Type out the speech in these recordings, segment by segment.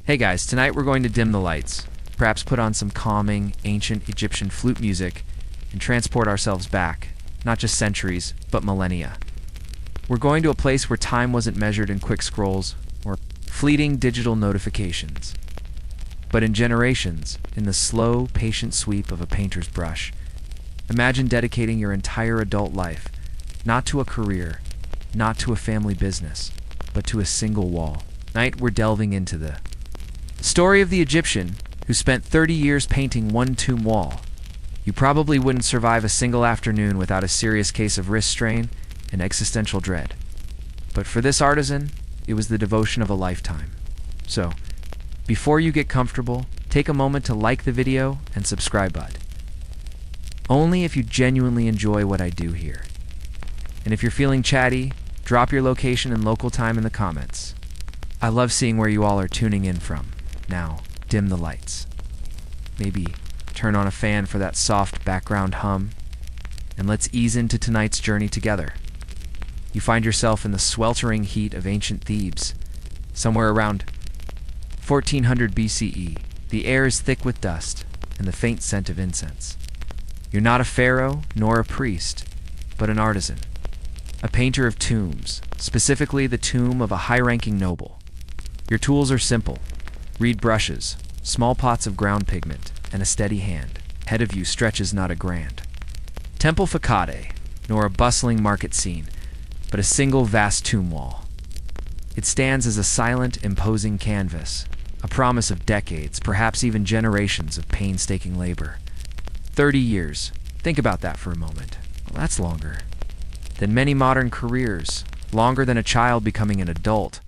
Hey guys, tonight we're going to dim the lights, perhaps put on some calming, ancient Egyptian flute music, and transport ourselves back, not just centuries, but millennia. We're going to a place where time wasn't measured in quick scrolls or fleeting digital notifications, but in generations, in the slow, patient sweep of a painter's brush. Imagine dedicating your entire adult life, not to a career, not to a family business, but to a single wall. Tonight we're delving into the story of the Egyptian who spent 30 years painting one tomb wall. You probably wouldn't survive a single afternoon without a serious case of wrist strain and existential dread. But for this artisan, it was the devotion of a lifetime. So, before you get comfortable, take a moment to like the video and subscribe, bud. Only if you genuinely enjoy what I do here. And if you're feeling chatty, drop your location and local time in the comments. I love seeing where you all are tuning in from. Now, dim the lights. Maybe turn on a fan for that soft background hum, and let's ease into tonight's journey together. You find yourself in the sweltering heat of ancient Thebes, somewhere around 1400 BCE. The air is thick with dust and the faint scent of incense. You're not a pharaoh nor a priest, but an artisan, a painter of tombs, specifically the tomb of a high-ranking noble. Your tools are simple: reed brushes, small pots of ground pigment, and a steady hand. Ahead of you stretches not a grand temple facade, nor a bustling market scene, but a single vast tomb wall. It stands as a silent, imposing canvas, a promise of decades, perhaps even generations of painstaking labor. 30 years. Think about that for a moment. Well, that's longer than many modern careers, longer than a child becoming an adult,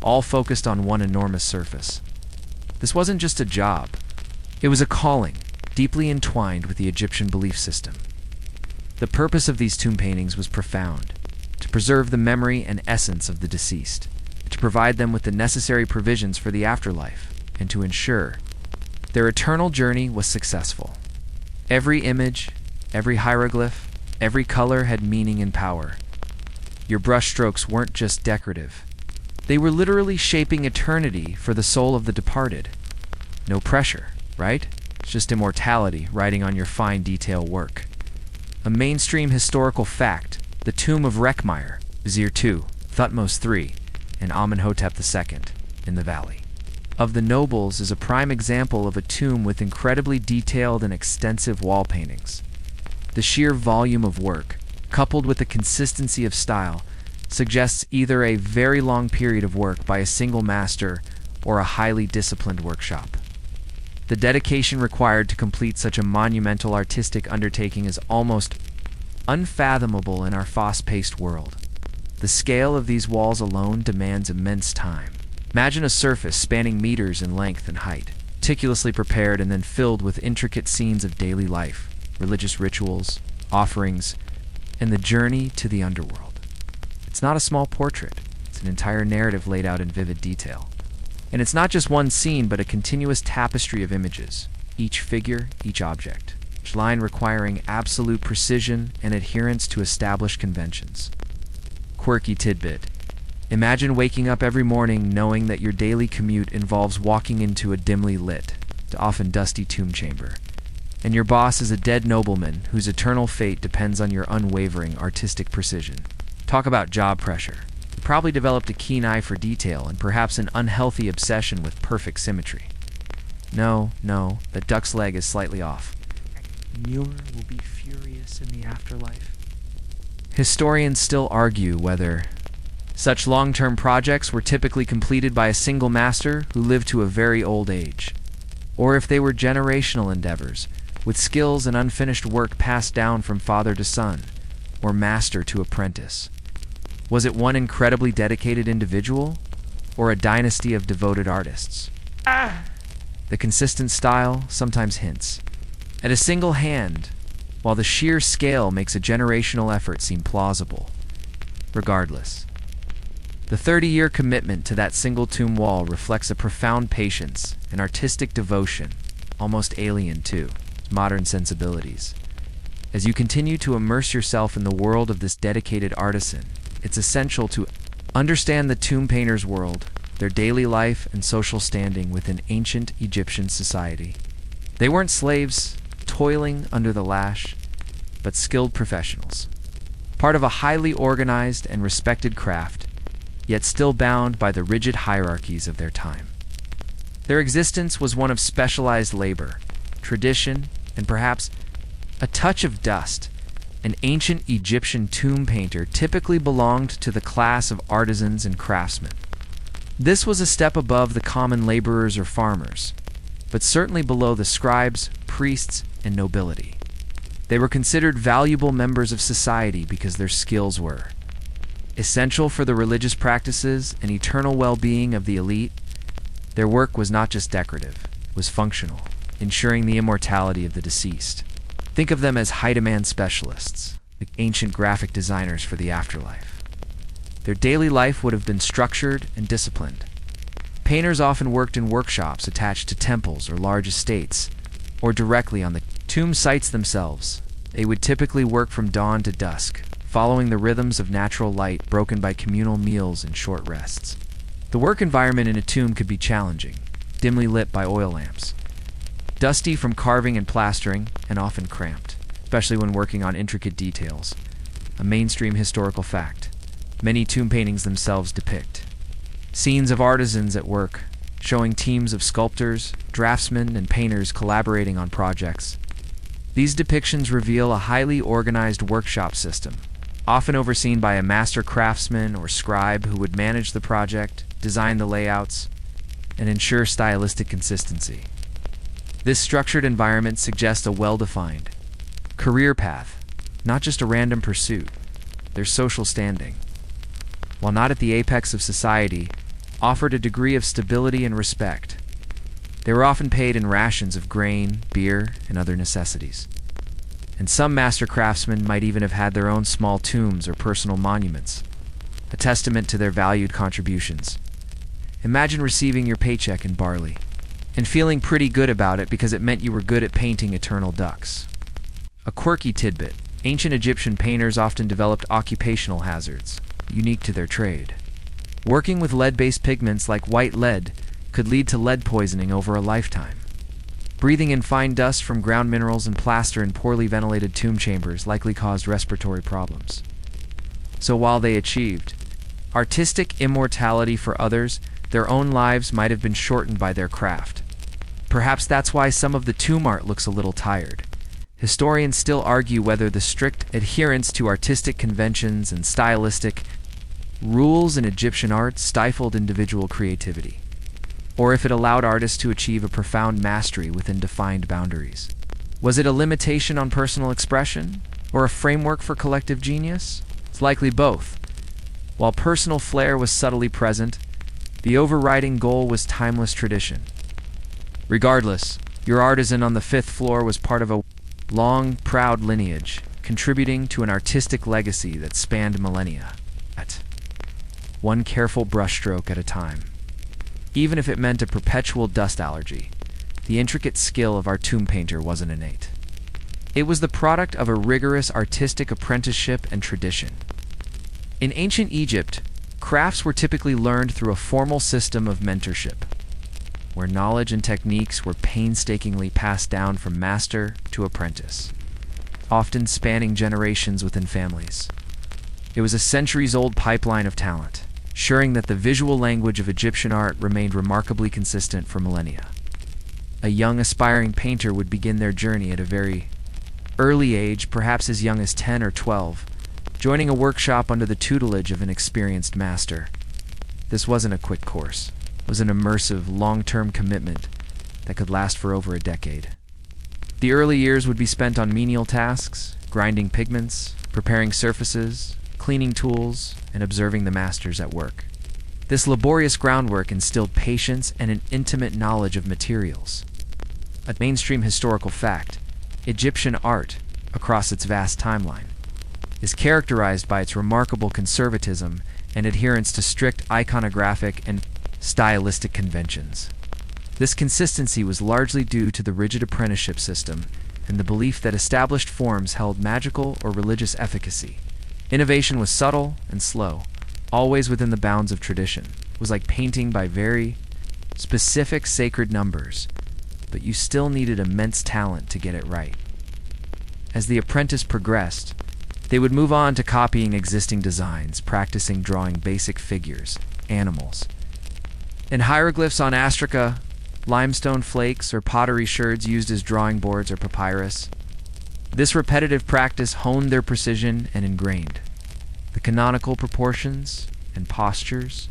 all focused on one enormous surface. This wasn't just a job. It was a calling, deeply entwined with the Egyptian belief system. The purpose of these tomb paintings was profound: to preserve the memory and essence of the deceased, to provide them with the necessary provisions for the afterlife, and to ensure their eternal journey was successful. Every image, every hieroglyph, every color had meaning and power. Your brushstrokes weren't just decorative. They were literally shaping eternity for the soul of the departed. No pressure, right? It's just immortality riding on your fine detail work. A mainstream historical fact: the tomb of Rekhmire, Vizier II, Thutmose III, and Amenhotep II in the Valley of the Nobles is a prime example of a tomb with incredibly detailed and extensive wall paintings. The sheer volume of work, coupled with the consistency of style, suggests either a very long period of work by a single master or a highly disciplined workshop. The dedication required to complete such a monumental artistic undertaking is almost unfathomable in our fast-paced world. The scale of these walls alone demands immense time. Imagine a surface spanning meters in length and height, meticulously prepared and then filled with intricate scenes of daily life, religious rituals, offerings, and the journey to the underworld. It's not a small portrait. It's an entire narrative laid out in vivid detail. And it's not just one scene, but a continuous tapestry of images, each figure, each object, each line requiring absolute precision and adherence to established conventions. Quirky tidbit: imagine waking up every morning knowing that your daily commute involves walking into a dimly lit, often dusty tomb chamber, and your boss is a dead nobleman whose eternal fate depends on your unwavering artistic precision. Talk about job pressure. You probably developed a keen eye for detail and perhaps an unhealthy obsession with perfect symmetry. No, the duck's leg is slightly off. Muir will be furious in the afterlife. Historians still argue whether such long-term projects were typically completed by a single master who lived to a very old age, or if they were generational endeavors, with skills and unfinished work passed down from father to son, or master to apprentice. Was it one incredibly dedicated individual, or a dynasty of devoted artists? The consistent style sometimes hints at a single hand, while the sheer scale makes a generational effort seem plausible. Regardless, the 30-year commitment to that single tomb wall reflects a profound patience and artistic devotion, almost alien to modern sensibilities. As you continue to immerse yourself in the world of this dedicated artisan, it's essential to understand the tomb painter's world, their daily life and social standing within ancient Egyptian society. They weren't slaves, toiling under the lash, but skilled professionals, part of a highly organized and respected craft, yet still bound by the rigid hierarchies of their time. Their existence was one of specialized labor, tradition, and perhaps a touch of dust. An ancient Egyptian tomb painter typically belonged to the class of artisans and craftsmen. This was a step above the common laborers or farmers, but certainly below the scribes, priests, and nobility. They were considered valuable members of society because their skills were essential for the religious practices and eternal well-being of the elite. Their work was not just decorative, it was functional, ensuring the immortality of the deceased. Think of them as high-demand specialists, like ancient graphic designers for the afterlife. Their daily life would have been structured and disciplined. Painters often worked in workshops attached to temples or large estates, or directly on the tomb sites themselves. They would typically work from dawn to dusk, following the rhythms of natural light broken by communal meals and short rests. The work environment in a tomb could be challenging, dimly lit by oil lamps, dusty from carving and plastering, and often cramped, especially when working on intricate details. A mainstream historical fact. Many tomb paintings themselves depict scenes of artisans at work, showing teams of sculptors, draftsmen, and painters collaborating on projects. These depictions reveal a highly organized workshop system, often overseen by a master craftsman or scribe who would manage the project, design the layouts, and ensure stylistic consistency. This structured environment suggests a well-defined career path, not just a random pursuit. Their social standing, while not at the apex of society, offered a degree of stability and respect. They were often paid in rations of grain, beer, and other necessities. And some master craftsmen might even have had their own small tombs or personal monuments, a testament to their valued contributions. Imagine receiving your paycheck in barley, and feeling pretty good about it because it meant you were good at painting eternal ducks. A quirky tidbit: ancient Egyptian painters often developed occupational hazards, unique to their trade. Working with lead-based pigments like white lead could lead to lead poisoning over a lifetime. Breathing in fine dust from ground minerals and plaster in poorly ventilated tomb chambers likely caused respiratory problems. So while they achieved artistic immortality for others, their own lives might have been shortened by their craft. Perhaps that's why some of the tomb art looks a little tired. Historians still argue whether the strict adherence to artistic conventions and stylistic rules in Egyptian art stifled individual creativity, or if it allowed artists to achieve a profound mastery within defined boundaries. Was it a limitation on personal expression, or a framework for collective genius? It's likely both. While personal flair was subtly present, the overriding goal was timeless tradition. Regardless, your artisan on the 5th floor was part of a long, proud lineage, contributing to an artistic legacy that spanned millennia, one careful brushstroke at a time. Even if it meant a perpetual dust allergy, the intricate skill of our tomb painter wasn't innate. It was the product of a rigorous artistic apprenticeship and tradition. In ancient Egypt, crafts were typically learned through a formal system of mentorship, where knowledge and techniques were painstakingly passed down from master to apprentice, often spanning generations within families. It was a centuries-old pipeline of talent, ensuring that the visual language of Egyptian art remained remarkably consistent for millennia. A young aspiring painter would begin their journey at a very early age, perhaps as young as 10 or 12, joining a workshop under the tutelage of an experienced master. This wasn't a quick course. It was an immersive, long-term commitment that could last for over a decade. The early years would be spent on menial tasks, grinding pigments, preparing surfaces, cleaning tools, and observing the masters at work. This laborious groundwork instilled patience and an intimate knowledge of materials. A mainstream historical fact, Egyptian art, across its vast timeline, is characterized by its remarkable conservatism and adherence to strict iconographic and stylistic conventions. This consistency was largely due to the rigid apprenticeship system and the belief that established forms held magical or religious efficacy. Innovation was subtle and slow, always within the bounds of tradition. was like painting by very specific sacred numbers, but you still needed immense talent to get it right. As the apprentice progressed, they would move on to copying existing designs, practicing drawing basic figures, animals, and hieroglyphs on astraca, limestone flakes, or pottery sherds used as drawing boards or papyrus. This repetitive practice honed their precision and ingrained the canonical proportions and postures.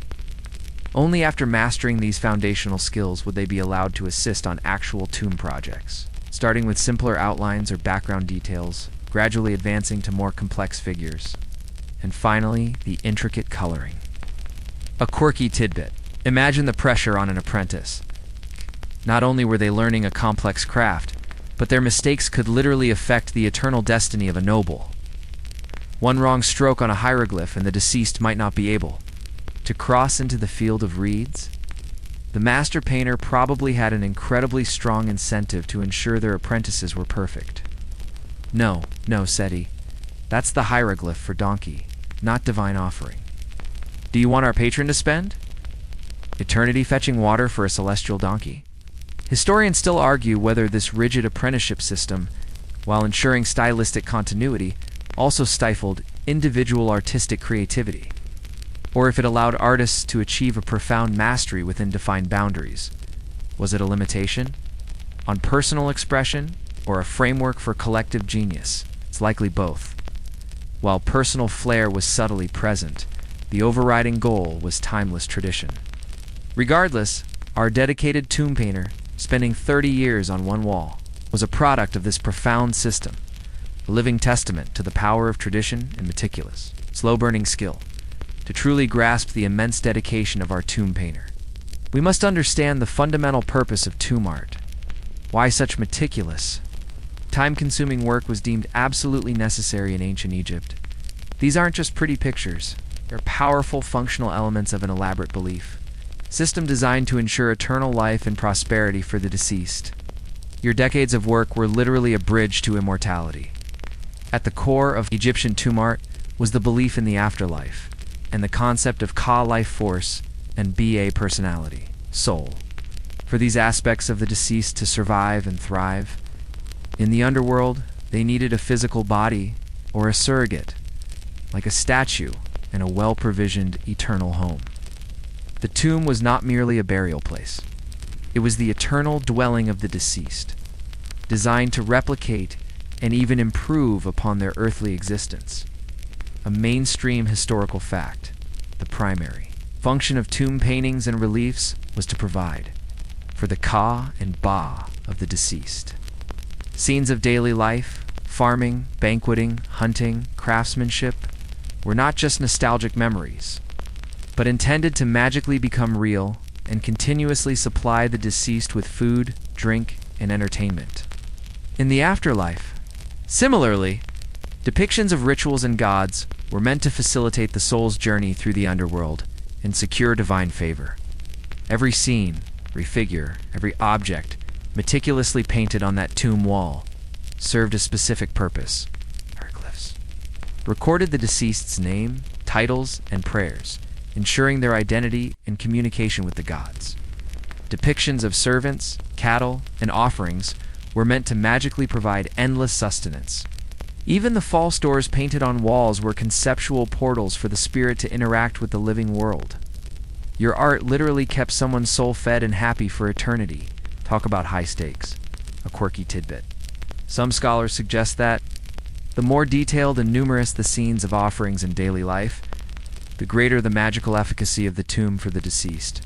Only after mastering these foundational skills would they be allowed to assist on actual tomb projects, starting with simpler outlines or background details, gradually advancing to more complex figures, and finally, the intricate coloring. A quirky tidbit. Imagine the pressure on an apprentice. Not only were they learning a complex craft, but their mistakes could literally affect the eternal destiny of a noble. One wrong stroke on a hieroglyph and the deceased might not be able to cross into the field of reeds. The master painter probably had an incredibly strong incentive to ensure their apprentices were perfect. No, said he. That's the hieroglyph for donkey, not divine offering. Do you want our patron to spend eternity fetching water for a celestial donkey? Historians still argue whether this rigid apprenticeship system, while ensuring stylistic continuity, also stifled individual artistic creativity, or if it allowed artists to achieve a profound mastery within defined boundaries. Was it a limitation on personal expression or a framework for collective genius? It's likely both. While personal flair was subtly present, the overriding goal was timeless tradition. Regardless, our dedicated tomb painter, spending 30 years on one wall, was a product of this profound system, a living testament to the power of tradition and meticulous, slow-burning skill. To truly grasp the immense dedication of our tomb painter, we must understand the fundamental purpose of tomb art. Why such meticulous, time-consuming work was deemed absolutely necessary in ancient Egypt. These aren't just pretty pictures. They're powerful functional elements of an elaborate belief system designed to ensure eternal life and prosperity for the deceased. Your decades of work were literally a bridge to immortality. At the core of Egyptian tomb art was the belief in the afterlife, and the concept of Ka life force and Ba personality, soul. For these aspects of the deceased to survive and thrive, in the underworld, they needed a physical body or a surrogate, like a statue in a well-provisioned eternal home. The tomb was not merely a burial place. It was the eternal dwelling of the deceased, designed to replicate and even improve upon their earthly existence. A mainstream historical fact, the primary function of tomb paintings and reliefs was to provide for the Ka and Ba of the deceased. Scenes of daily life, farming, banqueting, hunting, craftsmanship, were not just nostalgic memories, but intended to magically become real and continuously supply the deceased with food, drink, and entertainment. In the afterlife, similarly, depictions of rituals and gods were meant to facilitate the soul's journey through the underworld and secure divine favor. Every scene, every figure, every object meticulously painted on that tomb wall served a specific purpose. Hieroglyphs recorded the deceased's name, titles, and prayers, ensuring their identity and communication with the gods. Depictions of servants, cattle, and offerings were meant to magically provide endless sustenance. Even the false doors painted on walls were conceptual portals for the spirit to interact with the living world. Your art literally kept someone's soul fed and happy for eternity. Talk about high stakes. A quirky tidbit. Some scholars suggest that the more detailed and numerous the scenes of offerings in daily life, the greater the magical efficacy of the tomb for the deceased.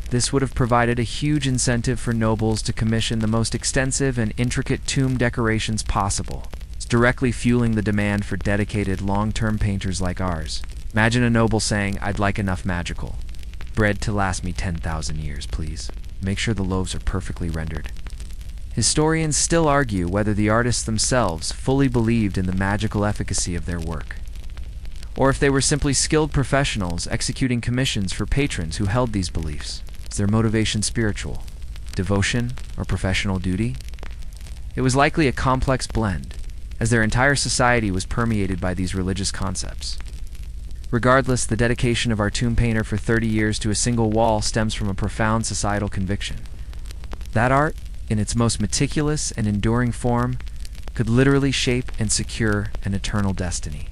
This would have provided a huge incentive for nobles to commission the most extensive and intricate tomb decorations possible, directly fueling the demand for dedicated long-term painters like ours. Imagine a noble saying, "I'd like enough magical bread to last me 10,000 years, please. Make sure the loaves are perfectly rendered." Historians still argue whether the artists themselves fully believed in the magical efficacy of their work, or if they were simply skilled professionals executing commissions for patrons who held these beliefs. Is their motivation spiritual, devotion, or professional duty? It was likely a complex blend, as their entire society was permeated by these religious concepts. Regardless, the dedication of our tomb painter for 30 years to a single wall stems from a profound societal conviction. That art, in its most meticulous and enduring form, could literally shape and secure an eternal destiny.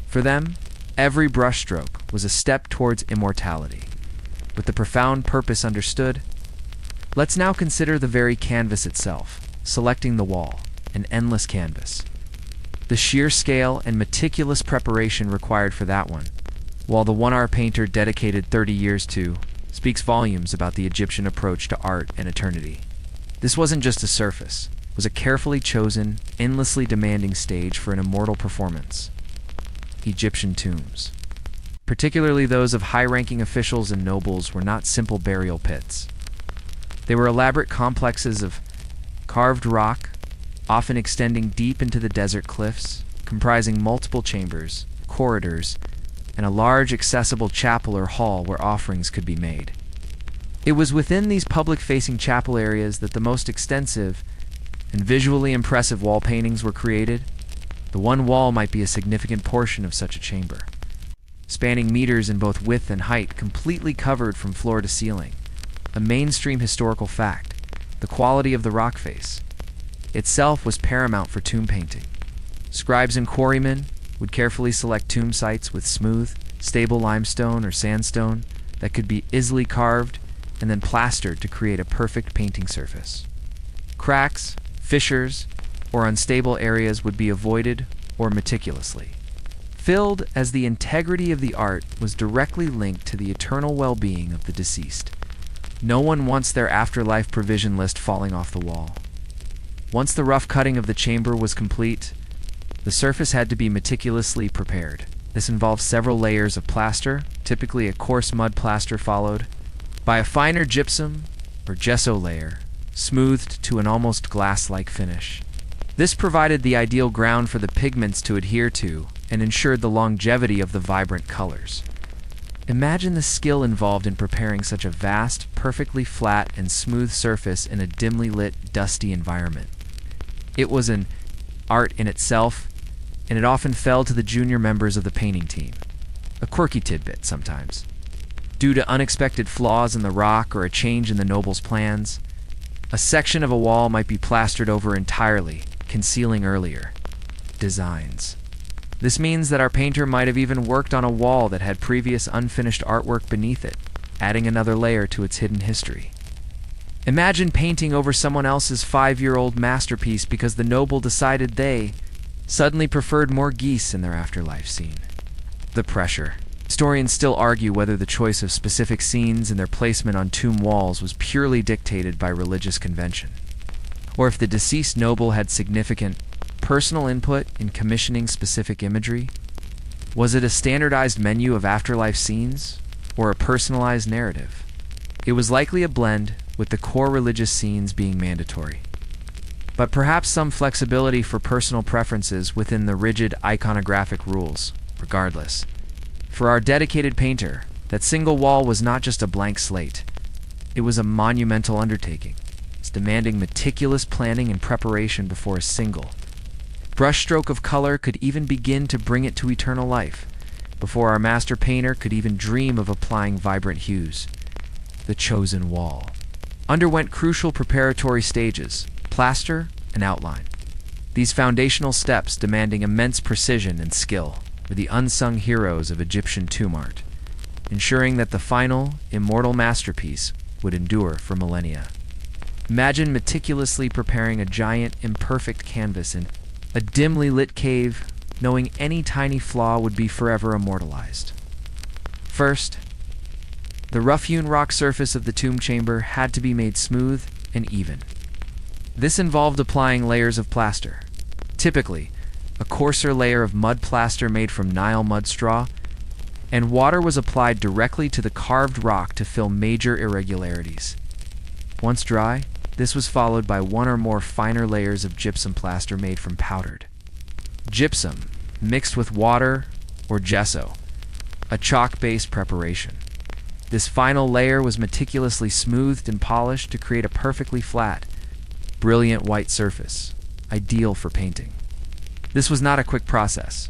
For them, every brushstroke was a step towards immortality. With the profound purpose understood, let's now consider the very canvas itself, selecting the wall, an endless canvas. The sheer scale and meticulous preparation required for that one, while the one our painter dedicated 30 years to, speaks volumes about the Egyptian approach to art and eternity. This wasn't just a surface, it was a carefully chosen, endlessly demanding stage for an immortal performance. Egyptian tombs, particularly those of high-ranking officials and nobles, were not simple burial pits. They were elaborate complexes of carved rock, often extending deep into the desert cliffs, comprising multiple chambers, corridors, and a large accessible chapel or hall where offerings could be made. It was within these public-facing chapel areas that the most extensive and visually impressive wall paintings were created. The one wall might be a significant portion of such a chamber, spanning meters in both width and height, completely covered from floor to ceiling. A mainstream historical fact, the quality of the rock face itself was paramount for tomb painting. Scribes and quarrymen would carefully select tomb sites with smooth, stable limestone or sandstone that could be easily carved and then plastered to create a perfect painting surface. Cracks, fissures, or unstable areas would be avoided or meticulously filled, as the integrity of the art was directly linked to the eternal well-being of the deceased. No one wants their afterlife provision list falling off the wall. Once the rough cutting of the chamber was complete, the surface had to be meticulously prepared. This involved several layers of plaster, typically a coarse mud plaster followed by a finer gypsum or gesso layer, smoothed to an almost glass-like finish. This provided the ideal ground for the pigments to adhere to and ensured the longevity of the vibrant colors. Imagine the skill involved in preparing such a vast, perfectly flat and smooth surface in a dimly lit, dusty environment. It was an art in itself, and it often fell to the junior members of the painting team. A quirky tidbit sometimes. Due to unexpected flaws in the rock or a change in the noble's plans, a section of a wall might be plastered over entirely, concealing earlier designs. This means that our painter might have even worked on a wall that had previous unfinished artwork beneath it, adding another layer to its hidden history. Imagine painting over someone else's 5-year-old masterpiece because the noble decided they suddenly preferred more geese in their afterlife scene. The pressure. Historians still argue whether the choice of specific scenes and their placement on tomb walls was purely dictated by religious convention, or if the deceased noble had significant personal input in commissioning specific imagery. Was it a standardized menu of afterlife scenes, or a personalized narrative? It was likely a blend, with the core religious scenes being mandatory, but perhaps some flexibility for personal preferences within the rigid iconographic rules. Regardless, for our dedicated painter, that single wall was not just a blank slate. It was a monumental undertaking, demanding meticulous planning and preparation before a single brushstroke of color could even begin to bring it to eternal life, before our master painter could even dream of applying vibrant hues. The chosen wall underwent crucial preparatory stages: plaster and outline. These foundational steps, demanding immense precision and skill, were the unsung heroes of Egyptian tomb art, ensuring that the final, immortal masterpiece would endure for millennia. Imagine meticulously preparing a giant, imperfect canvas in a dimly lit cave, knowing any tiny flaw would be forever immortalized. First, the rough-hewn rock surface of the tomb chamber had to be made smooth and even. This involved applying layers of plaster, typically a coarser layer of mud plaster made from Nile mud straw, and water was applied directly to the carved rock to fill major irregularities. Once dry, this was followed by one or more finer layers of gypsum plaster made from powdered gypsum, mixed with water or gesso, a chalk-based preparation. This final layer was meticulously smoothed and polished to create a perfectly flat, brilliant white surface, ideal for painting. This was not a quick process.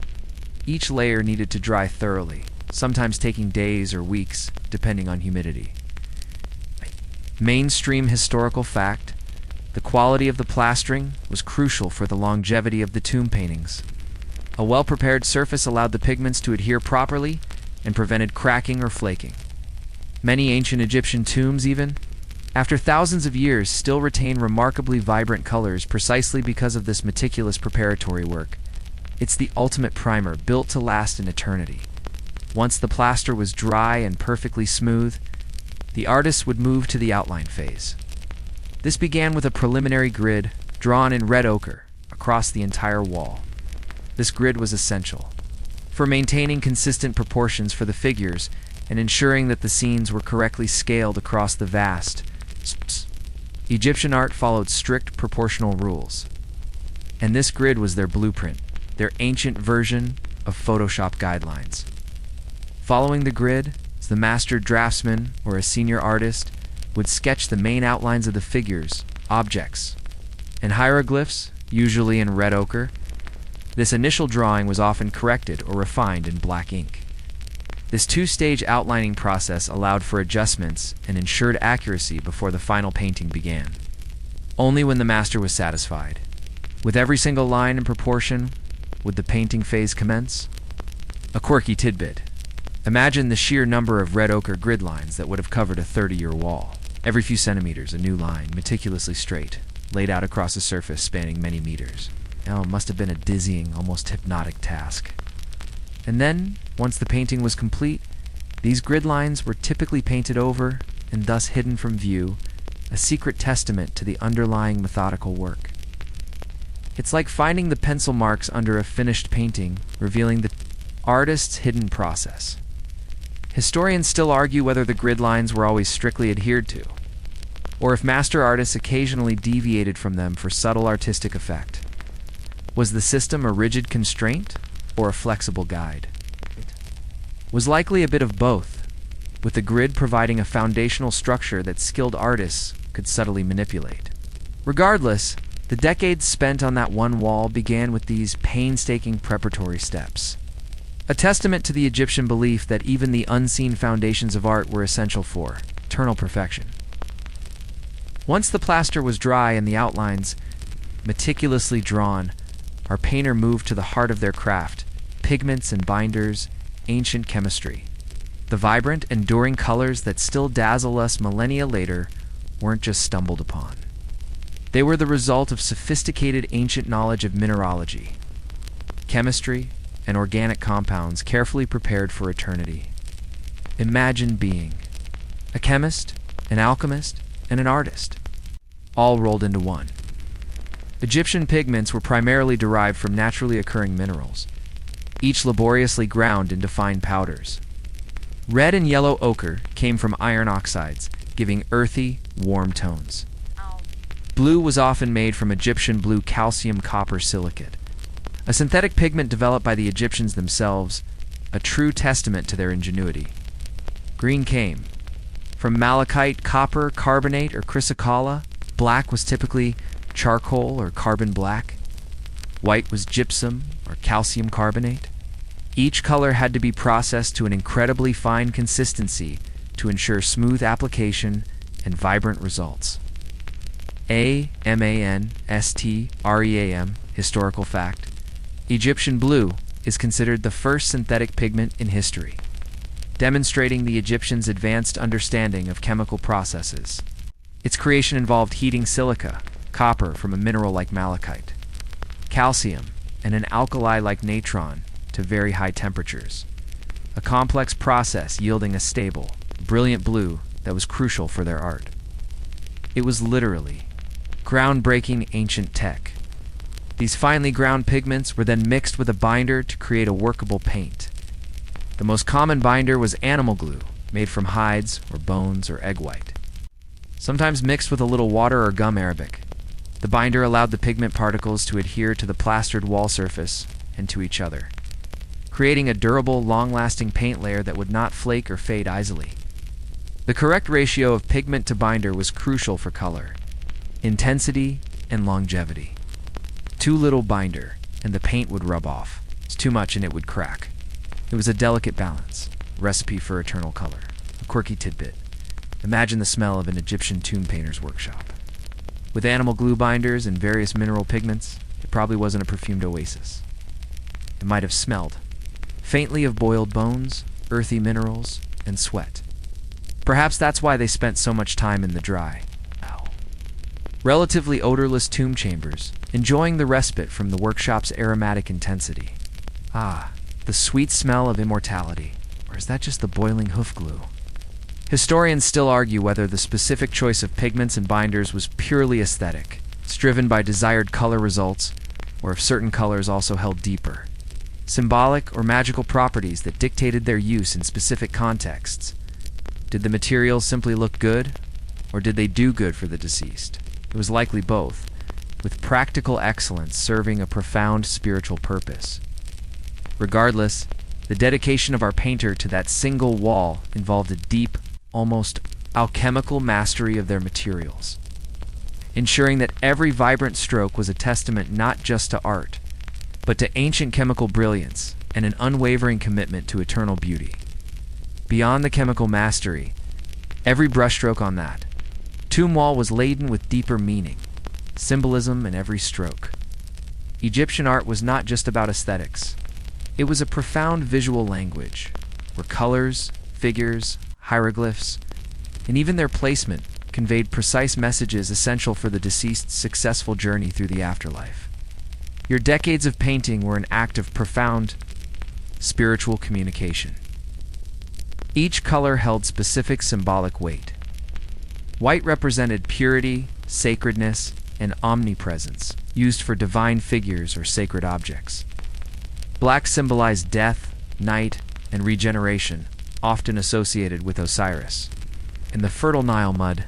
Each layer needed to dry thoroughly, sometimes taking days or weeks, depending on humidity. Mainstream historical fact: the quality of the plastering was crucial for the longevity of the tomb paintings. A well-prepared surface allowed the pigments to adhere properly and prevented cracking or flaking. Many ancient Egyptian tombs, even, after thousands of years, still retain remarkably vibrant colors precisely because of this meticulous preparatory work. It's the ultimate primer, built to last an eternity. Once the plaster was dry and perfectly smooth, the artists would move to the outline phase. This began with a preliminary grid drawn in red ochre across the entire wall. This grid was essential for maintaining consistent proportions for the figures and ensuring that the scenes were correctly scaled across the vast. Egyptian art followed strict proportional rules, and this grid was their blueprint, their ancient version of Photoshop guidelines. Following the grid, the master draftsman or a senior artist would sketch the main outlines of the figures, objects, and hieroglyphs, usually in red ochre. This initial drawing was often corrected or refined in black ink. This two-stage outlining process allowed for adjustments and ensured accuracy before the final painting began. Only when the master was satisfied with every single line and proportion would the painting phase commence. A quirky tidbit: imagine the sheer number of red ochre grid lines that would have covered a 30-year wall. Every few centimeters, a new line, meticulously straight, laid out across a surface spanning many meters. Now, it must have been a dizzying, almost hypnotic task. And then, once the painting was complete, these grid lines were typically painted over and thus hidden from view, a secret testament to the underlying methodical work. It's like finding the pencil marks under a finished painting, revealing the artist's hidden process. Historians still argue whether the grid lines were always strictly adhered to, or if master artists occasionally deviated from them for subtle artistic effect. Was the system a rigid constraint or a flexible guide? Was likely a bit of both, with the grid providing a foundational structure that skilled artists could subtly manipulate. Regardless, the decades spent on that one wall began with these painstaking preparatory steps, a testament to the Egyptian belief that even the unseen foundations of art were essential for eternal perfection. Once the plaster was dry and the outlines meticulously drawn, our painter moved to the heart of their craft: pigments and binders, ancient chemistry. The vibrant, enduring colors that still dazzle us millennia later weren't just stumbled upon. They were the result of sophisticated ancient knowledge of mineralogy, chemistry, and organic compounds carefully prepared for eternity. Imagine being a chemist, an alchemist, and an artist, all rolled into one. Egyptian pigments were primarily derived from naturally occurring minerals, each laboriously ground into fine powders. Red and yellow ochre came from iron oxides, giving earthy, warm tones. Blue was often made from Egyptian blue calcium copper silicate, a synthetic pigment developed by the Egyptians themselves, a true testament to their ingenuity. Green came from malachite, copper, carbonate, or chrysocolla. Black was typically charcoal or carbon black. White was gypsum or calcium carbonate. Each color had to be processed to an incredibly fine consistency to ensure smooth application and vibrant results. AMANSTREAM, historical fact: Egyptian blue is considered the first synthetic pigment in history, demonstrating the Egyptians' advanced understanding of chemical processes. Its creation involved heating silica, copper from a mineral like malachite, calcium, and an alkali like natron to very high temperatures, a complex process yielding a stable, brilliant blue that was crucial for their art. It was literally groundbreaking ancient tech. These finely ground pigments were then mixed with a binder to create a workable paint. The most common binder was animal glue, made from hides or bones or egg white, sometimes mixed with a little water or gum arabic. The binder allowed the pigment particles to adhere to the plastered wall surface and to each other, creating a durable, long-lasting paint layer that would not flake or fade easily. The correct ratio of pigment to binder was crucial for color, intensity, and longevity. Too little binder, and the paint would rub off. Too much and it would crack. It was a delicate balance. Recipe for eternal color. A quirky tidbit. Imagine the smell of an Egyptian tomb painter's workshop. With animal glue binders and various mineral pigments, it probably wasn't a perfumed oasis. It might have smelled faintly of boiled bones, earthy minerals, and sweat. Perhaps that's why they spent so much time in the dry, relatively odorless tomb chambers, enjoying the respite from the workshop's aromatic intensity. Ah, the sweet smell of immortality. Or is that just the boiling hoof glue? Historians still argue whether the specific choice of pigments and binders was purely aesthetic, driven by desired color results, or if certain colors also held deeper, symbolic or magical properties that dictated their use in specific contexts. Did the materials simply look good, or did they do good for the deceased? It was likely both, with practical excellence serving a profound spiritual purpose. Regardless, the dedication of our painter to that single wall involved a deep, almost alchemical mastery of their materials, ensuring that every vibrant stroke was a testament not just to art, but to ancient chemical brilliance and an unwavering commitment to eternal beauty. Beyond the chemical mastery, every brushstroke on that tomb wall was laden with deeper meaning, symbolism in every stroke. Egyptian art was not just about aesthetics. It was a profound visual language, where colors, figures, hieroglyphs, and even their placement conveyed precise messages essential for the deceased's successful journey through the afterlife. Your decades of painting were an act of profound spiritual communication. Each color held specific symbolic weight. White represented purity, sacredness, and omnipresence, used for divine figures or sacred objects. Black symbolized death, night, and regeneration, often associated with Osiris. In the fertile Nile mud,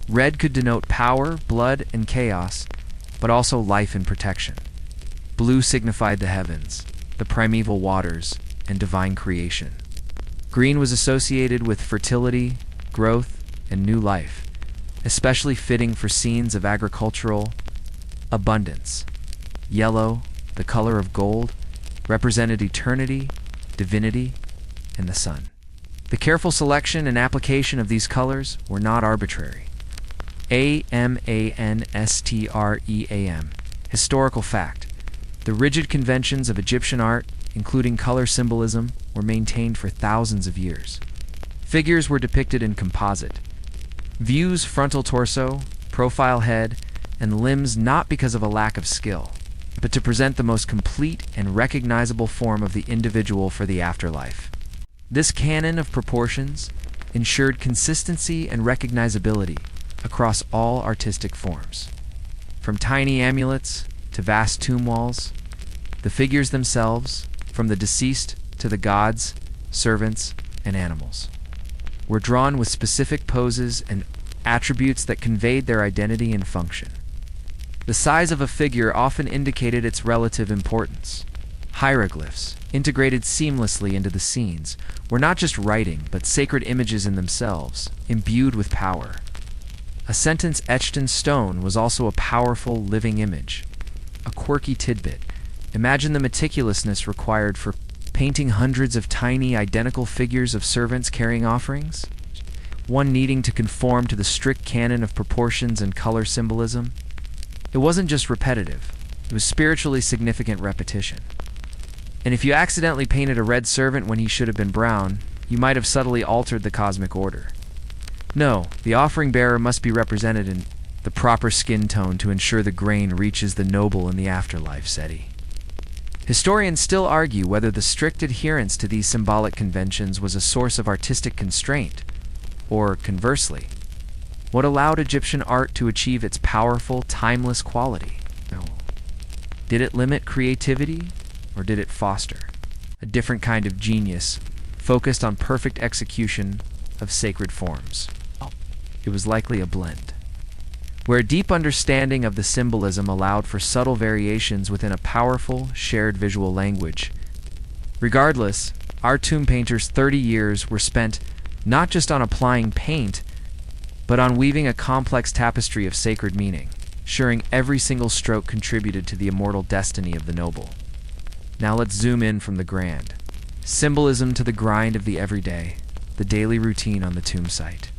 red could denote power, blood, and chaos, but also life and protection. Blue signified the heavens, the primeval waters, and divine creation. Green was associated with fertility, growth, and new life, especially fitting for scenes of agricultural abundance. Yellow, the color of gold, represented eternity, divinity, and the sun. The careful selection and application of these colors were not arbitrary. Amanstream. Historical fact. The rigid conventions of Egyptian art, including color symbolism, were maintained for thousands of years. Figures were depicted in composite views, frontal torso, profile head, and limbs, not because of a lack of skill, but to present the most complete and recognizable form of the individual for the afterlife. This canon of proportions ensured consistency and recognizability across all artistic forms. From tiny amulets to vast tomb walls, the figures themselves, from the deceased to the gods, servants, and animals, were drawn with specific poses and attributes that conveyed their identity and function. The size of a figure often indicated its relative importance. Hieroglyphs, integrated seamlessly into the scenes, were not just writing, but sacred images in themselves, imbued with power. A sentence etched in stone was also a powerful, living image. A quirky tidbit. Imagine the meticulousness required for painting hundreds of tiny, identical figures of servants carrying offerings, one needing to conform to the strict canon of proportions and color symbolism. It wasn't just repetitive, it was spiritually significant repetition. And if you accidentally painted a red servant when he should have been brown, you might have subtly altered the cosmic order. No, the offering bearer must be represented in the proper skin tone to ensure the grain reaches the noble in the afterlife, said he. Historians still argue whether the strict adherence to these symbolic conventions was a source of artistic constraint, or, conversely, what allowed Egyptian art to achieve its powerful, timeless quality. Did it limit creativity, or did it foster a different kind of genius focused on perfect execution of sacred forms? It was likely a blend, where a deep understanding of the symbolism allowed for subtle variations within a powerful, shared visual language. Regardless, our tomb painters' 30 years were spent not just on applying paint, but on weaving a complex tapestry of sacred meaning, ensuring every single stroke contributed to the immortal destiny of the noble. Now let's zoom in from the grand, Symbolism to the grind of the everyday, the daily routine on the tomb site.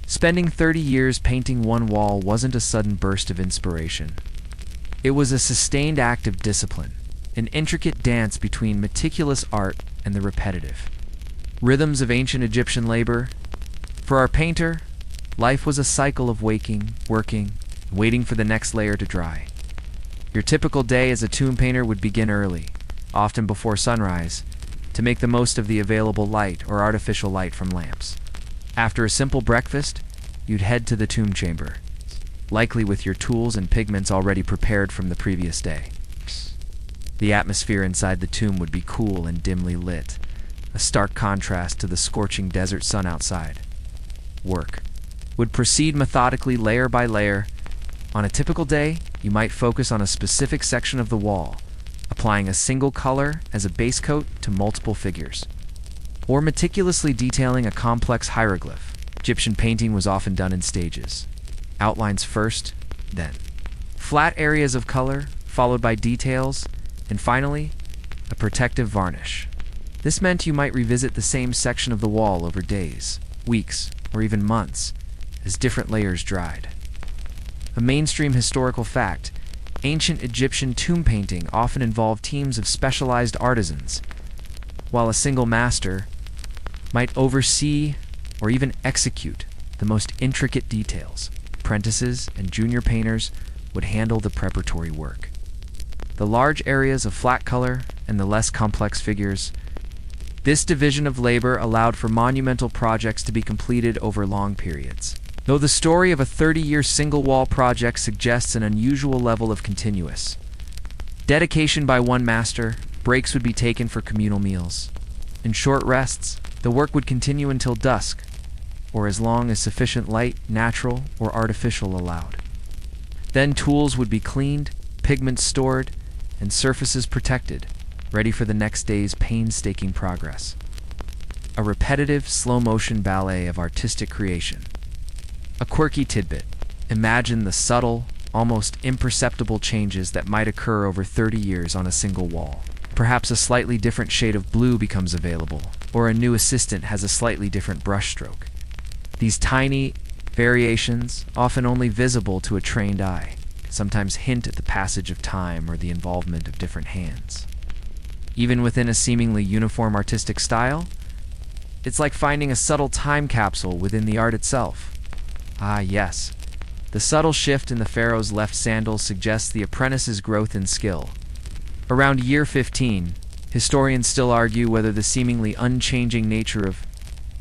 Spending 30 years painting one wall wasn't a sudden burst of inspiration. It was a sustained act of discipline, an intricate dance between meticulous art and the repetitive rhythms of ancient Egyptian labor. For our painter, life was a cycle of waking, working, waiting for the next layer to dry. Your typical day as a tomb painter would begin early, often before sunrise, to make the most of the available light or artificial light from lamps. After a simple breakfast, you'd head to the tomb chamber, likely with your tools and pigments already prepared from the previous day. The atmosphere inside the tomb would be cool and dimly lit, a stark contrast to the scorching desert sun outside. Work would proceed methodically layer by layer. On a typical day, you might focus on a specific section of the wall, applying a single color as a base coat to multiple figures, or meticulously detailing a complex hieroglyph. Egyptian painting was often done in stages. Outlines first, then flat areas of color, followed by details, and finally, a protective varnish. This meant you might revisit the same section of the wall over days, weeks, or even months, as different layers dried. A mainstream historical fact, ancient Egyptian tomb painting often involved teams of specialized artisans, while a single master might oversee or even execute the most intricate details. Apprentices and junior painters would handle the preparatory work. The large areas of flat color and the less complex figures. This division of labor allowed for monumental projects to be completed over long periods. Though the story of a 30-year single-wall project suggests an unusual level of continuous dedication by one master, breaks would be taken for communal meals. In short rests, the work would continue until dusk, or as long as sufficient light, natural or artificial, allowed. Then tools would be cleaned, pigments stored, and surfaces protected, ready for the next day's painstaking progress. A repetitive, slow-motion ballet of artistic creation. A quirky tidbit. Imagine the subtle, almost imperceptible changes that might occur over 30 years on a single wall. Perhaps a slightly different shade of blue becomes available, or a new assistant has a slightly different brushstroke. These tiny variations, often only visible to a trained eye, sometimes hint at the passage of time or the involvement of different hands. Even within a seemingly uniform artistic style, it's like finding a subtle time capsule within the art itself. Ah, yes. The subtle shift in the pharaoh's left sandal suggests the apprentice's growth in skill. Around year 15, historians still argue whether the seemingly unchanging nature of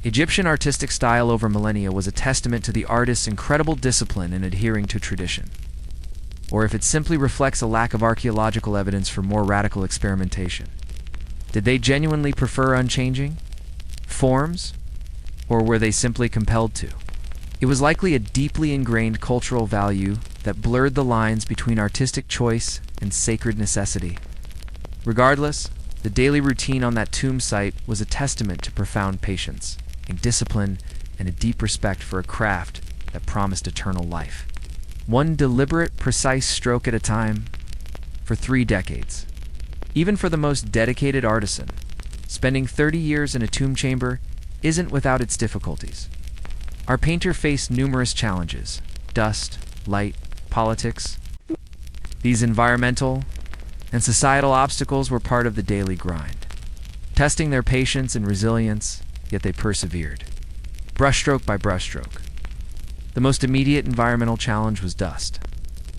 Egyptian artistic style over millennia was a testament to the artist's incredible discipline in adhering to tradition, or if it simply reflects a lack of archaeological evidence for more radical experimentation. Did they genuinely prefer unchanging forms, or were they simply compelled to? It was likely a deeply ingrained cultural value that blurred the lines between artistic choice and sacred necessity. Regardless, the daily routine on that tomb site was a testament to profound patience, and discipline, and a deep respect for a craft that promised eternal life. One deliberate, precise stroke at a time, for 3 decades. Even for the most dedicated artisan, spending 30 years in a tomb chamber isn't without its difficulties. Our painter faced numerous challenges: dust, light, politics. These environmental and societal obstacles were part of the daily grind, testing their patience and resilience, yet they persevered, brushstroke by brushstroke. The most immediate environmental challenge was dust.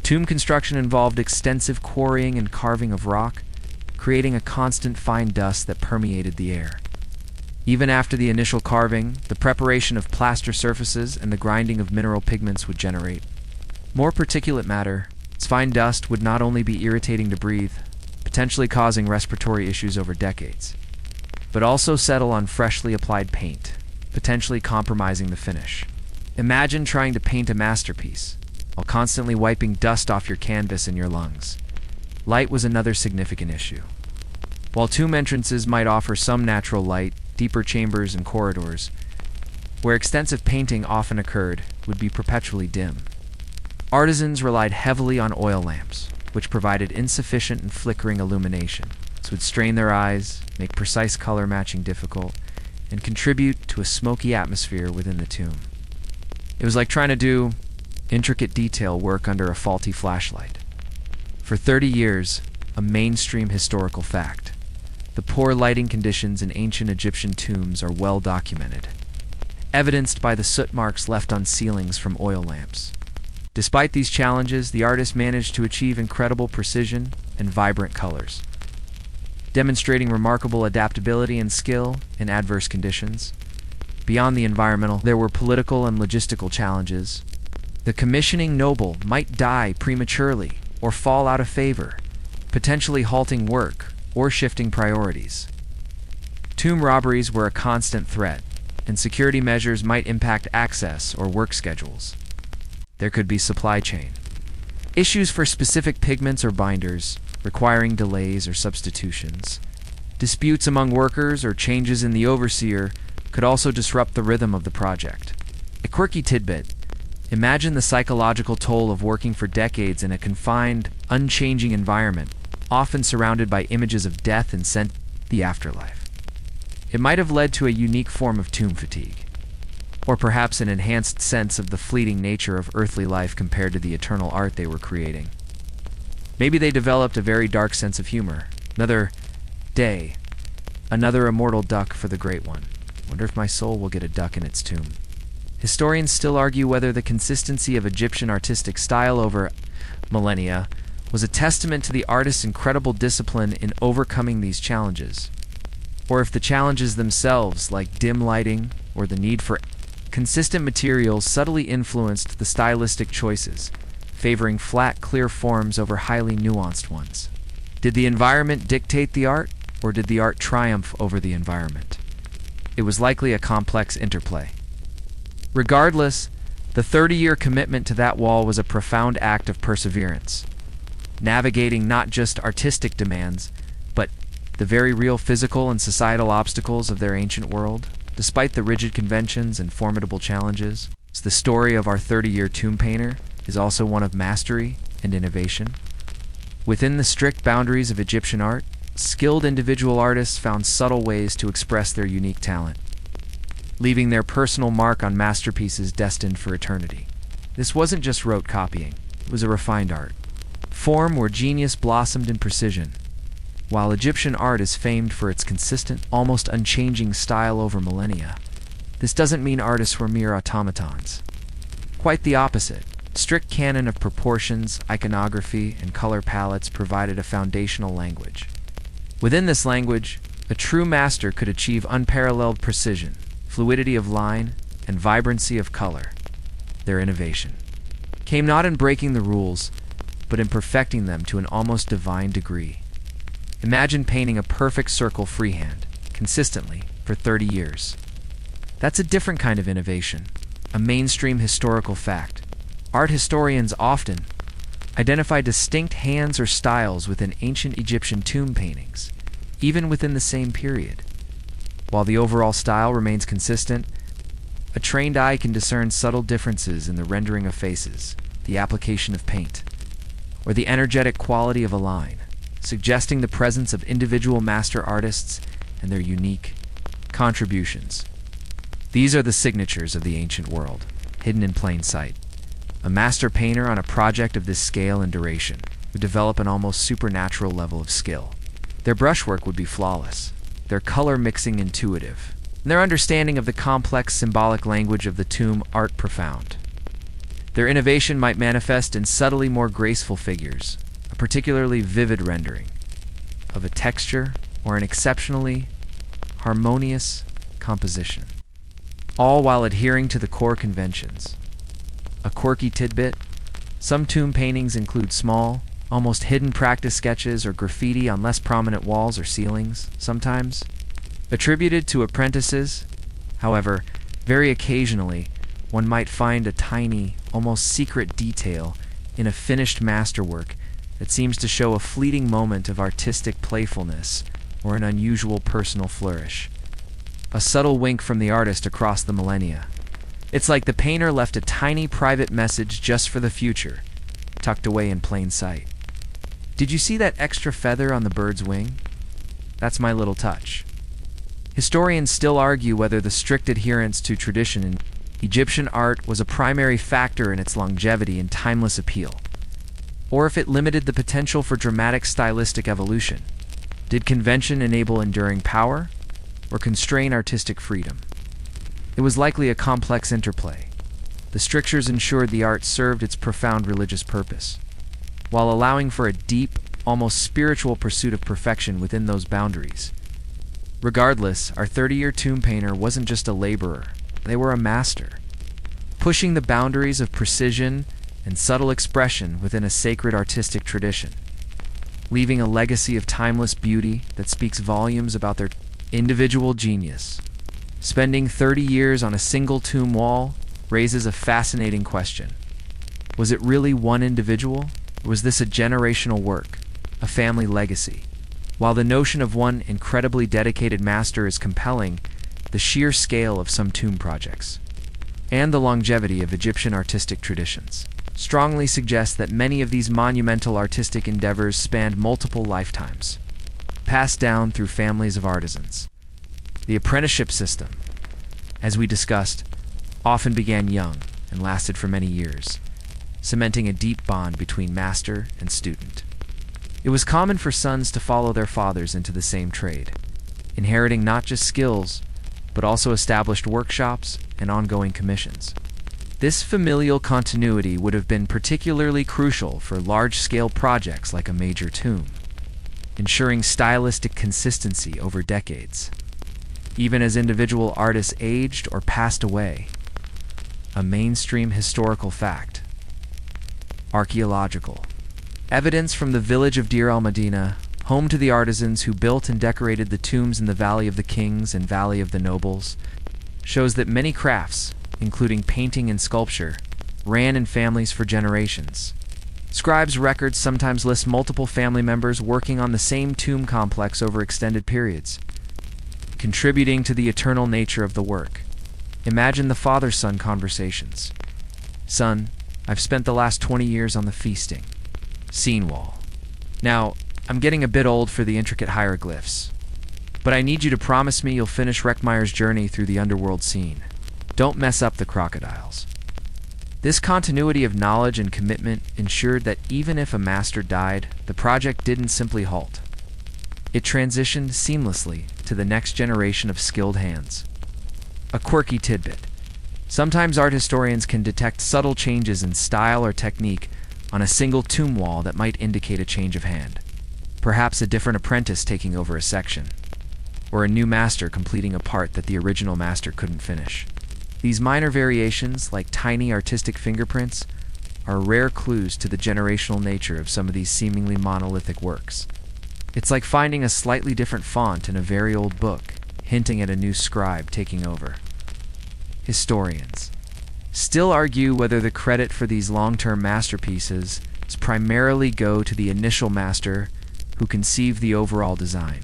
Tomb construction involved extensive quarrying and carving of rock, creating a constant fine dust that permeated the air. Even after the initial carving, the preparation of plaster surfaces and the grinding of mineral pigments would generate more particulate matter. Its fine dust would not only be irritating to breathe, potentially causing respiratory issues over decades, but also settle on freshly applied paint, potentially compromising the finish. Imagine trying to paint a masterpiece while constantly wiping dust off your canvas in your lungs. Light was another significant issue. While tomb entrances might offer some natural light, deeper chambers and corridors, where extensive painting often occurred, would be perpetually dim. Artisans relied heavily on oil lamps, which provided insufficient and flickering illumination. This would strain their eyes, make precise color matching difficult, and contribute to a smoky atmosphere within the tomb. It was like trying to do intricate detail work under a faulty flashlight. For 30 years, a mainstream historical fact, the poor lighting conditions in ancient Egyptian tombs are well documented, evidenced by the soot marks left on ceilings from oil lamps. Despite these challenges, the artist managed to achieve incredible precision and vibrant colors, demonstrating remarkable adaptability and skill in adverse conditions. Beyond the environmental, there were political and logistical challenges. The commissioning noble might die prematurely or fall out of favor, potentially halting work or shifting priorities. Tomb robberies were a constant threat, and security measures might impact access or work schedules. There could be supply chain issues for specific pigments or binders, requiring delays or substitutions. Disputes among workers or changes in the overseer could also disrupt the rhythm of the project. A quirky tidbit: imagine the psychological toll of working for decades in a confined, unchanging environment, often surrounded by images of death and the afterlife. It might have led to a unique form of tomb fatigue, or perhaps an enhanced sense of the fleeting nature of earthly life compared to the eternal art they were creating. Maybe they developed a very dark sense of humor. Another day, another immortal duck for the Great One. Wonder if my soul will get a duck in its tomb. Historians still argue whether the consistency of Egyptian artistic style over millennia was a testament to the artist's incredible discipline in overcoming these challenges, or if the challenges themselves, like dim lighting or the need for consistent materials, subtly influenced the stylistic choices, favoring flat, clear forms over highly nuanced ones. Did the environment dictate the art, or did the art triumph over the environment? It was likely a complex interplay. Regardless, the 30-year commitment to that wall was a profound act of perseverance, navigating not just artistic demands, but the very real physical and societal obstacles of their ancient world. Despite the rigid conventions and formidable challenges, the story of our 30-year tomb painter is also one of mastery and innovation. Within the strict boundaries of Egyptian art, skilled individual artists found subtle ways to express their unique talent, leaving their personal mark on masterpieces destined for eternity. This wasn't just rote copying, it was a refined art form where genius blossomed in precision. While Egyptian art is famed for its consistent, almost unchanging style over millennia, this doesn't mean artists were mere automatons. Quite the opposite. Strict canon of proportions, iconography, and color palettes provided a foundational language. Within this language, a true master could achieve unparalleled precision, fluidity of line, and vibrancy of color. Their innovation came not in breaking the rules, but in perfecting them to an almost divine degree. Imagine painting a perfect circle freehand, consistently, for 30 years. That's a different kind of innovation, a mainstream historical fact. Art historians often identify distinct hands or styles within ancient Egyptian tomb paintings, even within the same period. While the overall style remains consistent, a trained eye can discern subtle differences in the rendering of faces, the application of paint, or the energetic quality of a line, suggesting the presence of individual master artists and their unique contributions. These are the signatures of the ancient world, hidden in plain sight. A master painter on a project of this scale and duration would develop an almost supernatural level of skill. Their brushwork would be flawless, their color mixing intuitive, and their understanding of the complex symbolic language of the tomb art profound. Their innovation might manifest in subtly more graceful figures, a particularly vivid rendering of a texture, or an exceptionally harmonious composition, all while adhering to the core conventions. A quirky tidbit: some tomb paintings include small, almost hidden practice sketches or graffiti on less prominent walls or ceilings, sometimes attributed to apprentices. However, very occasionally, one might find a tiny, almost secret detail in a finished masterwork that seems to show a fleeting moment of artistic playfulness or an unusual personal flourish. A subtle wink from the artist across the millennia. It's like the painter left a tiny private message just for the future, tucked away in plain sight. Did you see that extra feather on the bird's wing? That's my little touch. Historians still argue whether the strict adherence to tradition in Egyptian art was a primary factor in its longevity and timeless appeal, or if it limited the potential for dramatic stylistic evolution. Did convention enable enduring power, or constrain artistic freedom? It was likely a complex interplay. The strictures ensured the art served its profound religious purpose, while allowing for a deep, almost spiritual pursuit of perfection within those boundaries. Regardless, our 30-year tomb painter wasn't just a laborer, they were a master, pushing the boundaries of precision and subtle expression within a sacred artistic tradition, leaving a legacy of timeless beauty that speaks volumes about their individual genius. Spending 30 years on a single tomb wall raises a fascinating question. Was it really one individual, or was this a generational work, a family legacy? While the notion of one incredibly dedicated master is compelling, the sheer scale of some tomb projects, and the longevity of Egyptian artistic traditions, strongly suggest that many of these monumental artistic endeavors spanned multiple lifetimes, passed down through families of artisans. The apprenticeship system, as we discussed, often began young and lasted for many years, cementing a deep bond between master and student. It was common for sons to follow their fathers into the same trade, inheriting not just skills, but also established workshops and ongoing commissions. This familial continuity would have been particularly crucial for large-scale projects like a major tomb, ensuring stylistic consistency over decades, even as individual artists aged or passed away. A mainstream historical fact. Archaeological evidence from the village of Deir el-Medina, home to the artisans who built and decorated the tombs in the Valley of the Kings and Valley of the Nobles, shows that many crafts, including painting and sculpture, ran in families for generations. Scribes' records sometimes list multiple family members working on the same tomb complex over extended periods, contributing to the eternal nature of the work. Imagine the father-son conversations. Son, I've spent the last 20 years on the feasting. Scene wall. Now, I'm getting a bit old for the intricate hieroglyphs, but I need you to promise me you'll finish Reckmeyer's journey through the underworld scene. Don't mess up the crocodiles. This continuity of knowledge and commitment ensured that even if a master died, the project didn't simply halt. It transitioned seamlessly to the next generation of skilled hands. A quirky tidbit. Sometimes art historians can detect subtle changes in style or technique on a single tomb wall that might indicate a change of hand. Perhaps a different apprentice taking over a section, or a new master completing a part that the original master couldn't finish. These minor variations, like tiny artistic fingerprints, are rare clues to the generational nature of some of these seemingly monolithic works. It's like finding a slightly different font in a very old book, hinting at a new scribe taking over. Historians still argue whether the credit for these long-term masterpieces is primarily go to the initial master who conceived the overall design,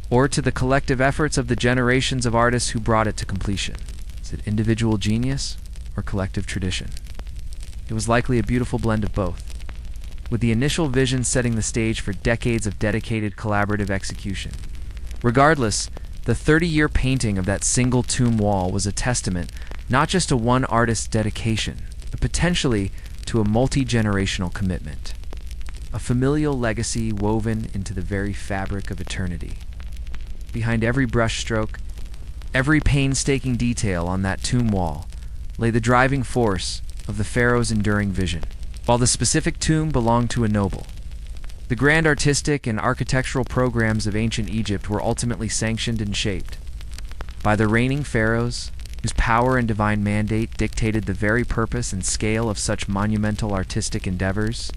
or to the collective efforts of the generations of artists who brought it to completion. Is it individual genius or collective tradition? It was likely a beautiful blend of both, with the initial vision setting the stage for decades of dedicated collaborative execution. Regardless, the 30-year painting of that single tomb wall was a testament not just to one artist's dedication, but potentially to a multi-generational commitment, a familial legacy woven into the very fabric of eternity. Behind every brushstroke, every painstaking detail on that tomb wall lay the driving force of the pharaoh's enduring vision. While the specific tomb belonged to a noble, the grand artistic and architectural programs of ancient Egypt were ultimately sanctioned and shaped by the reigning pharaohs, whose power and divine mandate dictated the very purpose and scale of such monumental artistic endeavors.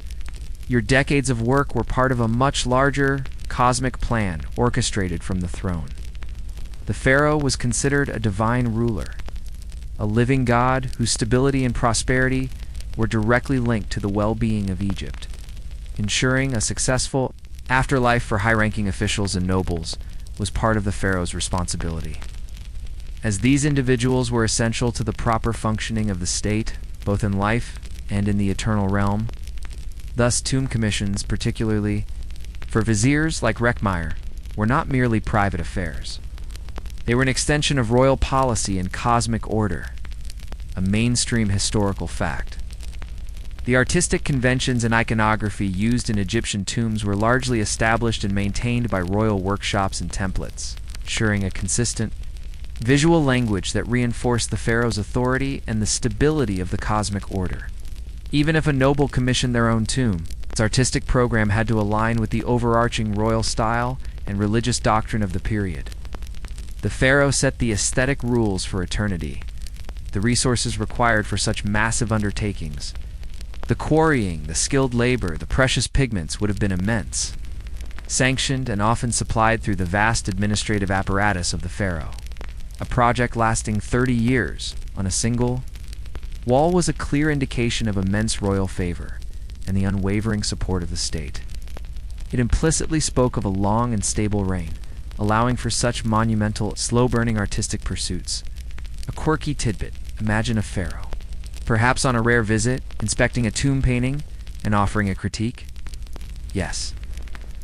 Your decades of work were part of a much larger, cosmic plan orchestrated from the throne. The pharaoh was considered a divine ruler, a living god whose stability and prosperity were directly linked to the well-being of Egypt. Ensuring a successful afterlife for high-ranking officials and nobles was part of the pharaoh's responsibility, as these individuals were essential to the proper functioning of the state, both in life and in the eternal realm. Thus, tomb commissions, particularly for viziers like Reckmeyer, were not merely private affairs. They were an extension of royal policy and cosmic order, a mainstream historical fact. The artistic conventions and iconography used in Egyptian tombs were largely established and maintained by royal workshops and templates, ensuring a consistent visual language that reinforced the pharaoh's authority and the stability of the cosmic order. Even if a noble commissioned their own tomb, its artistic program had to align with the overarching royal style and religious doctrine of the period. The pharaoh set the aesthetic rules for eternity, the resources required for such massive undertakings. The quarrying, the skilled labor, the precious pigments would have been immense, sanctioned and often supplied through the vast administrative apparatus of the pharaoh. A project lasting 30 years on a single wall was a clear indication of immense royal favor and the unwavering support of the state. It implicitly spoke of a long and stable reign, allowing for such monumental, slow-burning artistic pursuits. A quirky tidbit: imagine a pharaoh, perhaps on a rare visit, inspecting a tomb painting and offering a critique. Yes,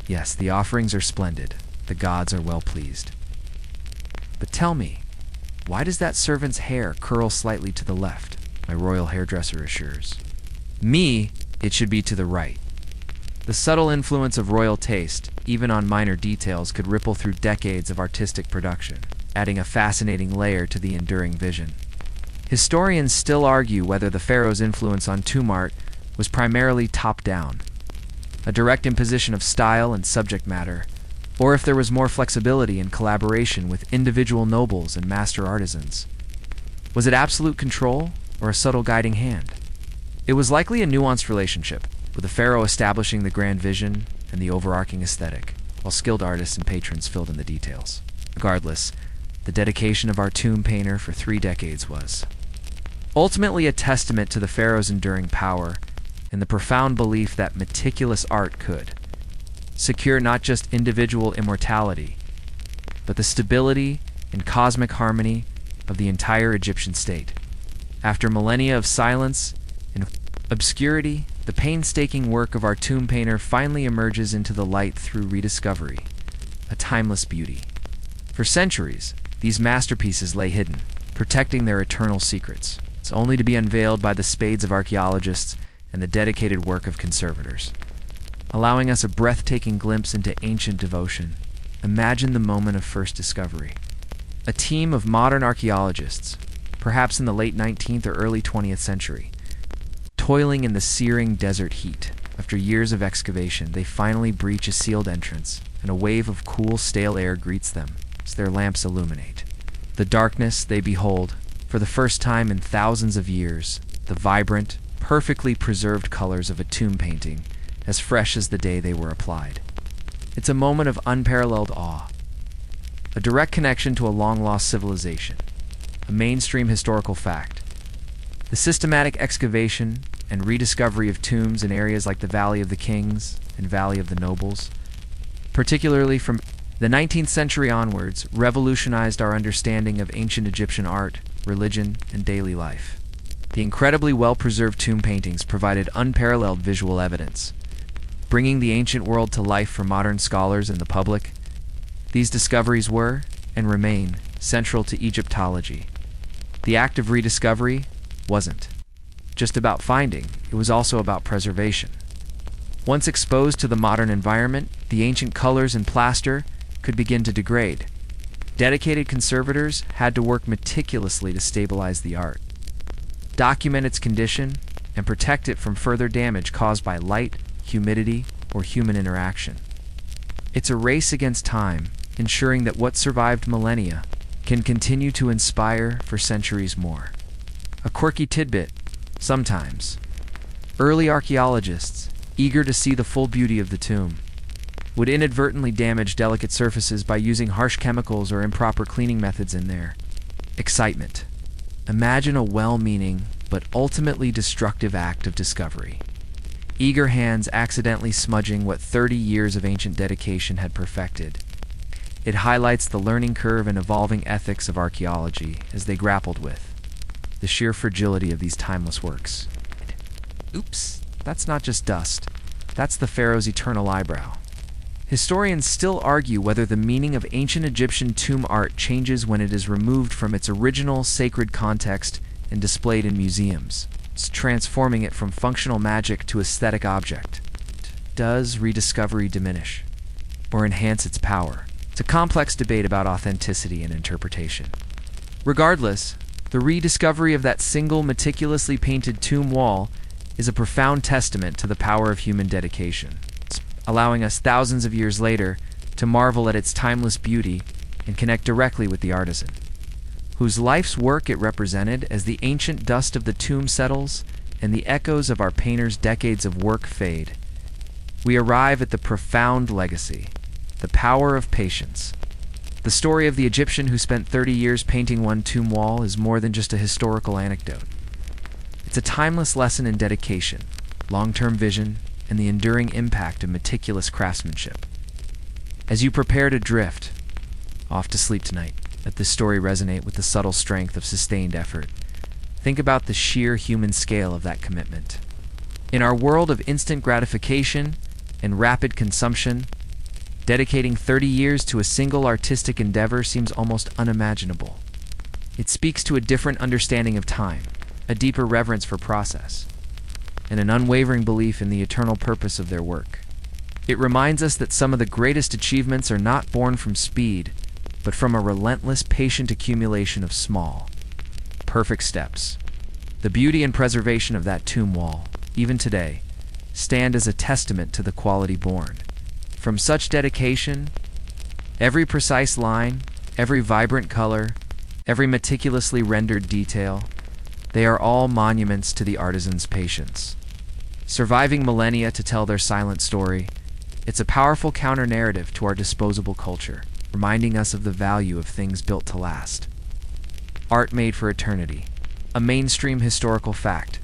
the offerings are splendid. The gods are well pleased. But tell me, why does that servant's hair curl slightly to the left? My royal hairdresser assures me it should be to the right. The subtle influence of royal taste, even on minor details, could ripple through decades of artistic production, adding a fascinating layer to the enduring vision. Historians still argue whether the pharaoh's influence on tomb art was primarily top-down, a direct imposition of style and subject matter, or if there was more flexibility and collaboration with individual nobles and master artisans. Was it absolute control or a subtle guiding hand? It was likely a nuanced relationship, with the pharaoh establishing the grand vision and the overarching aesthetic, while skilled artists and patrons filled in the details. Regardless, the dedication of our tomb painter for 3 decades was ultimately a testament to the pharaoh's enduring power and the profound belief that meticulous art could secure not just individual immortality, but the stability and cosmic harmony of the entire Egyptian state. After millennia of silence and obscurity, the painstaking work of our tomb painter finally emerges into the light through rediscovery, a timeless beauty. For centuries, these masterpieces lay hidden, protecting their eternal secrets. It's only to be unveiled by the spades of archaeologists and the dedicated work of conservators, allowing us a breathtaking glimpse into ancient devotion. Imagine the moment of first discovery. A team of modern archaeologists, perhaps in the late 19th or early 20th century, toiling in the searing desert heat. After years of excavation, they finally breach a sealed entrance, and a wave of cool, stale air greets them as their lamps illuminate. The darkness they behold, for the first time in thousands of years, the vibrant, perfectly preserved colors of a tomb painting, as fresh as the day they were applied. It's a moment of unparalleled awe, a direct connection to a long-lost civilization, a mainstream historical fact. The systematic excavation and rediscovery of tombs in areas like the Valley of the Kings and Valley of the Nobles, particularly from the 19th century onwards, revolutionized our understanding of ancient Egyptian art, religion, and daily life. The incredibly well-preserved tomb paintings provided unparalleled visual evidence, bringing the ancient world to life for modern scholars and the public. These discoveries were, and remain, central to Egyptology. The act of rediscovery wasn't just about finding, it was also about preservation. Once exposed to the modern environment, the ancient colors and plaster could begin to degrade. Dedicated conservators had to work meticulously to stabilize the art, document its condition, and protect it from further damage caused by light, humidity, or human interaction. It's a race against time, ensuring that what survived millennia can continue to inspire for centuries more. A quirky tidbit: sometimes, early archaeologists, eager to see the full beauty of the tomb, would inadvertently damage delicate surfaces by using harsh chemicals or improper cleaning methods in there. Excitement. Imagine a well-meaning, but ultimately destructive act of discovery. Eager hands accidentally smudging what 30 years of ancient dedication had perfected. It highlights the learning curve and evolving ethics of archaeology as they grappled with the sheer fragility of these timeless works. Oops, that's not just dust. That's the pharaoh's eternal eyebrow, Historians still argue whether the meaning of ancient Egyptian tomb art changes when it is removed from its original sacred context and displayed in museums, transforming it from functional magic to aesthetic object. Does rediscovery diminish or enhance its power? It's a complex debate about authenticity and interpretation. Regardless, the rediscovery of that single meticulously painted tomb wall is a profound testament to the power of human dedication, allowing us thousands of years later to marvel at its timeless beauty and connect directly with the artisan, whose life's work it represented as the ancient dust of the tomb settles and the echoes of our painter's decades of work fade. We arrive at the profound legacy, the power of patience. The story of the Egyptian who spent 30 years painting one tomb wall is more than just a historical anecdote. It's a timeless lesson in dedication, long-term vision, and the enduring impact of meticulous craftsmanship. As you prepare to drift off to sleep tonight, let this story resonate with the subtle strength of sustained effort. Think about the sheer human scale of that commitment. In our world of instant gratification and rapid consumption, dedicating 30 years to a single artistic endeavor seems almost unimaginable. It speaks to a different understanding of time, a deeper reverence for process, and an unwavering belief in the eternal purpose of their work. It reminds us that some of the greatest achievements are not born from speed, but from a relentless, patient accumulation of small, perfect steps. The beauty and preservation of that tomb wall, even today, stand as a testament to the quality born from such dedication. Every precise line, every vibrant color, every meticulously rendered detail, they are all monuments to the artisan's patience. Surviving millennia to tell their silent story, it's a powerful counter-narrative to our disposable culture, reminding us of the value of things built to last. Art made for eternity, a mainstream historical fact.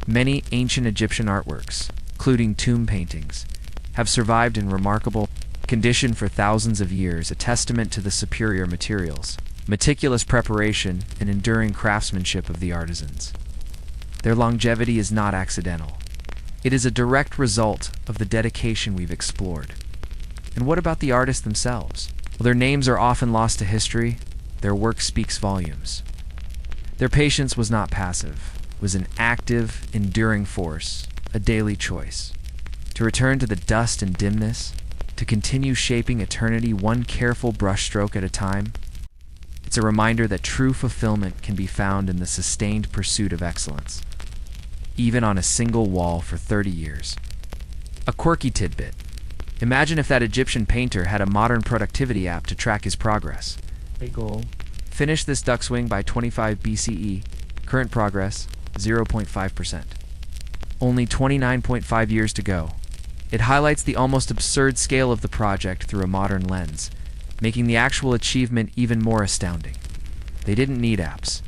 Many ancient Egyptian artworks, including tomb paintings, have survived in remarkable condition for thousands of years, a testament to the superior materials, meticulous preparation, and enduring craftsmanship of the artisans. Their longevity is not accidental. It is a direct result of the dedication we've explored. And what about the artists themselves? Well, their names are often lost to history. Their work speaks volumes. Their patience was not passive. It was an active, enduring force, a daily choice. To return to the dust and dimness, to continue shaping eternity one careful brushstroke at a time. It's a reminder that true fulfillment can be found in the sustained pursuit of excellence, even on a single wall for 30 years. A quirky tidbit. Imagine if that Egyptian painter had a modern productivity app to track his progress. Goal. Finish this duck swing by 25 BCE. Current progress, 0.5%. Only 29.5 years to go. It highlights the almost absurd scale of the project through a modern lens, making the actual achievement even more astounding. They didn't need apps.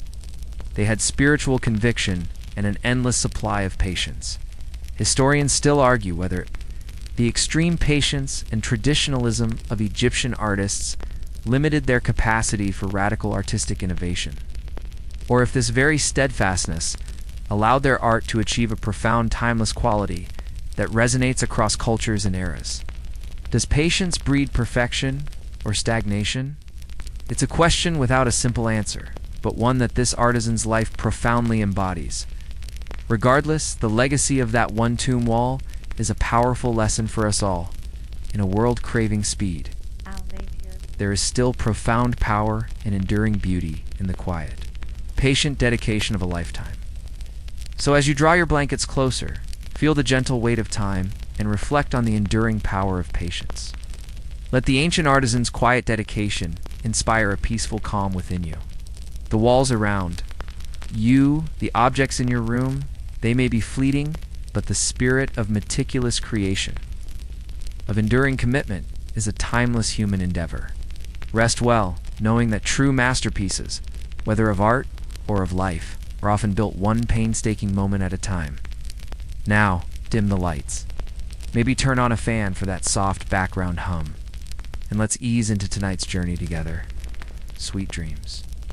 They had spiritual conviction and an endless supply of patience. Historians still argue whether the extreme patience and traditionalism of Egyptian artists limited their capacity for radical artistic innovation, or if this very steadfastness allowed their art to achieve a profound timeless quality that resonates across cultures and eras. Does patience breed perfection or stagnation? It's a question without a simple answer, but one that this artisan's life profoundly embodies. Regardless, the legacy of that one tomb wall is a powerful lesson for us all. In a world craving speed, there is still profound power and enduring beauty in the quiet, patient dedication of a lifetime. So as you draw your blankets closer, feel the gentle weight of time and reflect on the enduring power of patience. Let the ancient artisan's quiet dedication inspire a peaceful calm within you. The walls around you, the objects in your room, they may be fleeting, but the spirit of meticulous creation, of enduring commitment, is a timeless human endeavor. Rest well, knowing that true masterpieces, whether of art or of life, are often built one painstaking moment at a time. Now, dim the lights. Maybe turn on a fan for that soft background hum. And let's ease into tonight's journey together. Sweet dreams.